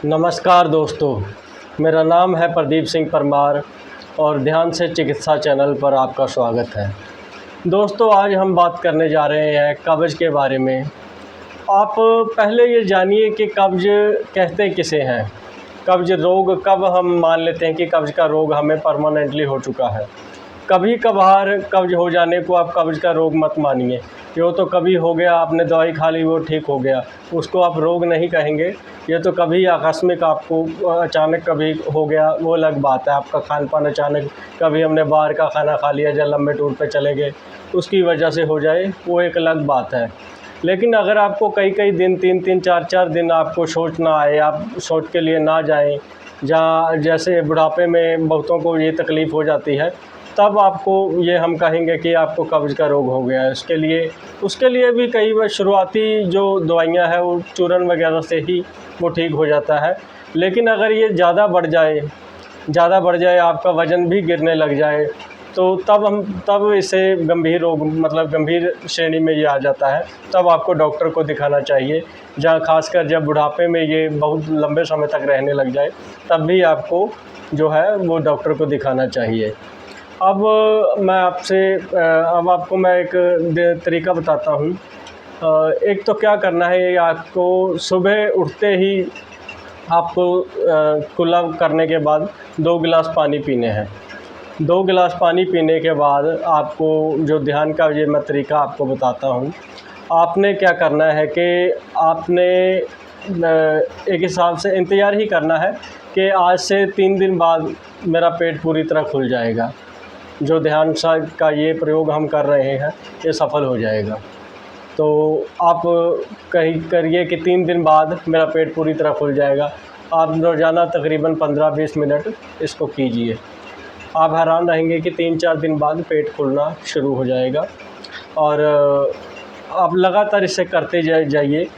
नमस्कार दोस्तों, मेरा नाम है प्रदीप सिंह परमार और ध्यान से चिकित्सा चैनल पर आपका स्वागत है। दोस्तों, आज हम बात करने जा रहे हैं कब्ज़ के बारे में। आप पहले ये जानिए कि कब्ज़ कहते किसे हैं। कब्ज़ रोग कब हम मान लेते हैं कि कब्ज़ का रोग हमें परमानेंटली हो चुका है। कभी कभार कब्ज़ हो जाने को आप कब्ज़ का रोग मत मानिए। यो तो कभी हो गया, आपने दवाई खा ली, वो ठीक हो गया, उसको आप रोग नहीं कहेंगे। ये तो कभी आकस्मिक आपको अचानक कभी हो गया, वो अलग बात है। आपका खान पान अचानक, कभी हमने बाहर का खाना खा लिया, जब लंबे टूर पे चले गए, उसकी वजह से हो जाए, वो एक अलग बात है। लेकिन अगर आपको कई कई दिन, 3-3 4-4 दिन आपको सोच ना आए, आप सोच के लिए ना जाएं, जहाँ जैसे बुढ़ापे में बहुतों को ये तकलीफ़ हो जाती है, तब आपको ये हम कहेंगे कि आपको कब्ज़ का रोग हो गया है। उसके लिए भी कई बार शुरुआती जो दवाइयाँ हैं, वो चूरन वगैरह से ही वो ठीक हो जाता है। लेकिन अगर ये ज़्यादा बढ़ जाए, आपका वज़न भी गिरने लग जाए, तो तब इसे गंभीर रोग, मतलब गंभीर श्रेणी में ये आ जाता है। तब आपको डॉक्टर को दिखाना चाहिए। जहाँ ख़ासकर जब बुढ़ापे में ये बहुत लंबे समय तक रहने लग जाए, तब भी आपको जो है वो डॉक्टर को दिखाना चाहिए। अब अब आपको मैं एक तरीका बताता हूँ। एक तो क्या करना है, ये आपको सुबह उठते ही आपको कुल्ला करने के बाद 2 गिलास पानी पीने हैं। 2 गिलास पानी पीने के बाद आपको जो ध्यान का ये मैं तरीका आपको बताता हूँ। आपने क्या करना है कि आपने एक हिसाब से इंतज़ार ही करना है कि आज से 3 दिन बाद मेरा पेट पूरी तरह खुल जाएगा। जो ध्यान का ये प्रयोग हम कर रहे हैं, ये सफल हो जाएगा। तो आप कहीं करिए कि 3 दिन बाद मेरा पेट पूरी तरह खुल जाएगा। आप रोज़ाना तकरीबन 15-20 मिनट इसको कीजिए। आप हैरान रहेंगे कि 3-4 दिन बाद पेट खुलना शुरू हो जाएगा। और आप लगातार इसे करते जाइए।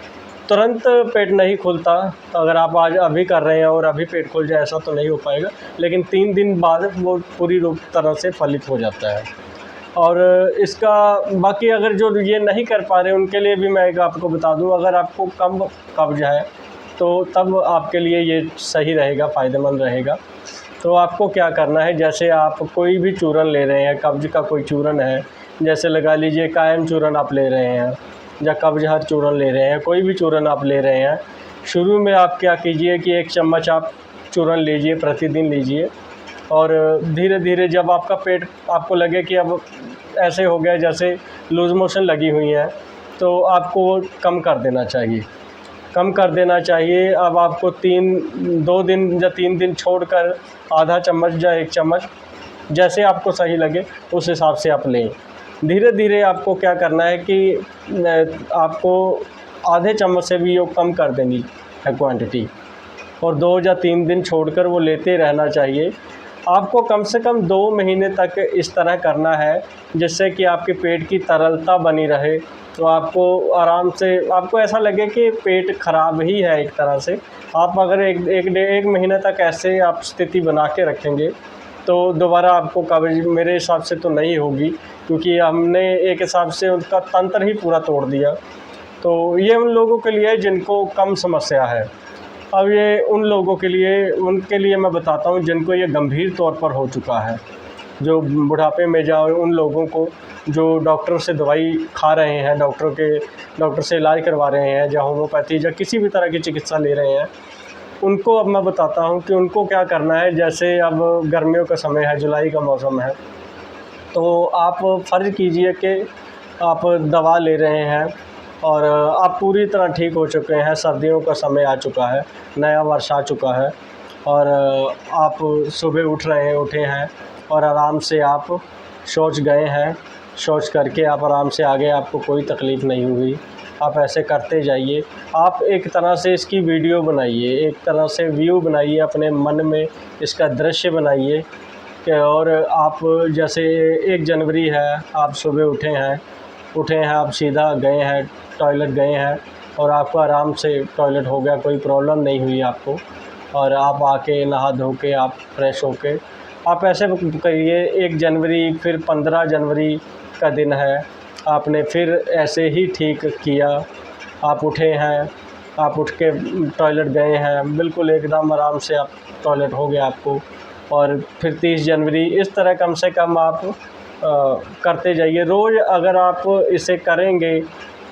तुरंत पेट नहीं खुलता। अगर आप आज अभी कर रहे हैं और अभी पेट खुल जाए, ऐसा तो नहीं हो पाएगा, लेकिन 3 दिन बाद वो पूरी तरह से फलित हो जाता है। और इसका बाकी अगर जो ये नहीं कर पा रहे, उनके लिए भी मैं एक आपको बता दूं, अगर आपको कम कब्ज़ है तो तब आपके लिए ये सही रहेगा, फ़ायदेमंद रहेगा। तो आपको क्या करना है, जैसे आप कोई भी चूरन ले रहे हैं, कब्ज़ का कोई चूरन है, जैसे लगा लीजिए कायम चूरन आप ले रहे हैं या कब्ज़ चूरन ले रहे हैं, कोई भी चूरन आप ले रहे हैं, शुरू में आप क्या कीजिए कि 1 चम्मच आप चूरन लीजिए, प्रतिदिन लीजिए। और धीरे धीरे जब आपका पेट आपको लगे कि अब ऐसे हो गया जैसे लूज़ मोशन लगी हुई है, तो आपको वो कम कर देना चाहिए। अब आपको 2 दिन या 3 दिन छोड़कर आधा चम्मच या 1 चम्मच, जैसे आपको सही लगे उस हिसाब से आप लें। धीरे धीरे आपको क्या करना है कि आपको आधे चम्मच से भी वो कम कर देनी है क्वांटिटी, और 2 या 3 दिन छोड़कर वो लेते रहना चाहिए। आपको कम से कम 2 महीने तक इस तरह करना है, जिससे कि आपके पेट की तरलता बनी रहे। तो आपको आराम से, आपको ऐसा लगे कि पेट ख़राब ही है एक तरह से। आप अगर एक महीने तक ऐसे आप स्थिति बना के रखेंगे, तो दोबारा आपको कब्ज़ मेरे हिसाब से तो नहीं होगी, क्योंकि हमने एक हिसाब से उनका तंत्र ही पूरा तोड़ दिया। तो ये उन लोगों के लिए जिनको कम समस्या है। अब ये उनके लिए मैं बताता हूँ जिनको ये गंभीर तौर पर हो चुका है, जो बुढ़ापे में जाओ, उन लोगों को जो डॉक्टर से दवाई खा रहे हैं, डॉक्टर से इलाज करवा रहे हैं, या होम्योपैथी या किसी भी तरह की चिकित्सा ले रहे हैं, उनको अब मैं बताता हूँ कि उनको क्या करना है। जैसे अब गर्मियों का समय है, जुलाई का मौसम है, तो आप फ़र्ज़ कीजिए कि आप दवा ले रहे हैं और आप पूरी तरह ठीक हो चुके हैं, सर्दियों का समय आ चुका है, नया वर्ष आ चुका है, और आप सुबह उठे हैं और आराम से आप शौच गए हैं, शौच करके आप आराम से आ गए, आपको कोई तकलीफ़ नहीं हुई। आप ऐसे करते जाइए। आप एक तरह से इसकी वीडियो बनाइए, एक तरह से व्यू बनाइए, अपने मन में इसका दृश्य बनाइए कि, और आप जैसे 1 जनवरी है, आप सुबह उठे हैं, आप सीधा गए हैं, टॉयलेट गए हैं, और आपको आराम से टॉयलेट हो गया, कोई प्रॉब्लम नहीं हुई आपको, और आप आके नहा धो के आप फ्रेश होके आप ऐसे करिए। 1 जनवरी, फिर 15 जनवरी का दिन है, आपने फिर ऐसे ही ठीक किया। आप उठे हैं, आप उठ के टॉयलेट गए हैं, बिल्कुल एकदम आराम से आप टॉयलेट हो गया आपको, और फिर 30 जनवरी, इस तरह कम से कम आप करते जाइए रोज़। अगर आप इसे करेंगे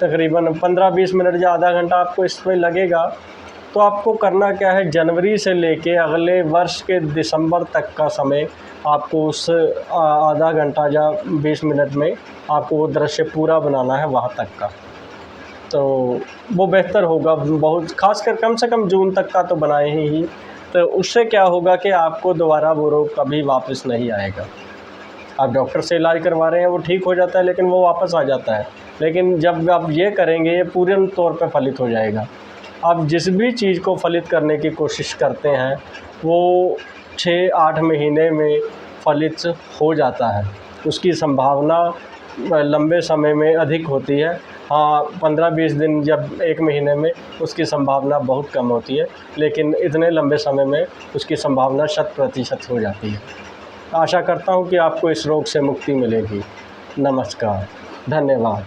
तकरीबन 15-20 मिनट या आधा घंटा आपको इसमें लगेगा, तो आपको करना क्या है, जनवरी से लेके अगले वर्ष के दिसंबर तक का समय आपको उस आधा घंटा या 20 मिनट में आपको वो दृश्य पूरा बनाना है वहाँ तक का। तो वो बेहतर होगा बहुत, ख़ासकर कम से कम जून तक का तो बनाए ही। तो उससे क्या होगा कि आपको दोबारा वो रोग कभी वापस नहीं आएगा। आप डॉक्टर से इलाज करवा रहे हैं, वो ठीक हो जाता है, लेकिन वो वापस आ जाता है। लेकिन जब आप ये करेंगे, ये पूर्ण तौर पे फलित हो जाएगा। आप जिस भी चीज़ को फलित करने की कोशिश करते हैं, वो 6-8 महीने में फलित हो जाता है। उसकी संभावना लंबे समय में अधिक होती है। हाँ, 15-20 दिन या 1 महीने में उसकी संभावना बहुत कम होती है, लेकिन इतने लंबे समय में उसकी संभावना 100% हो जाती है। आशा करता हूँ कि आपको इस रोग से मुक्ति मिलेगी। नमस्कार, धन्यवाद।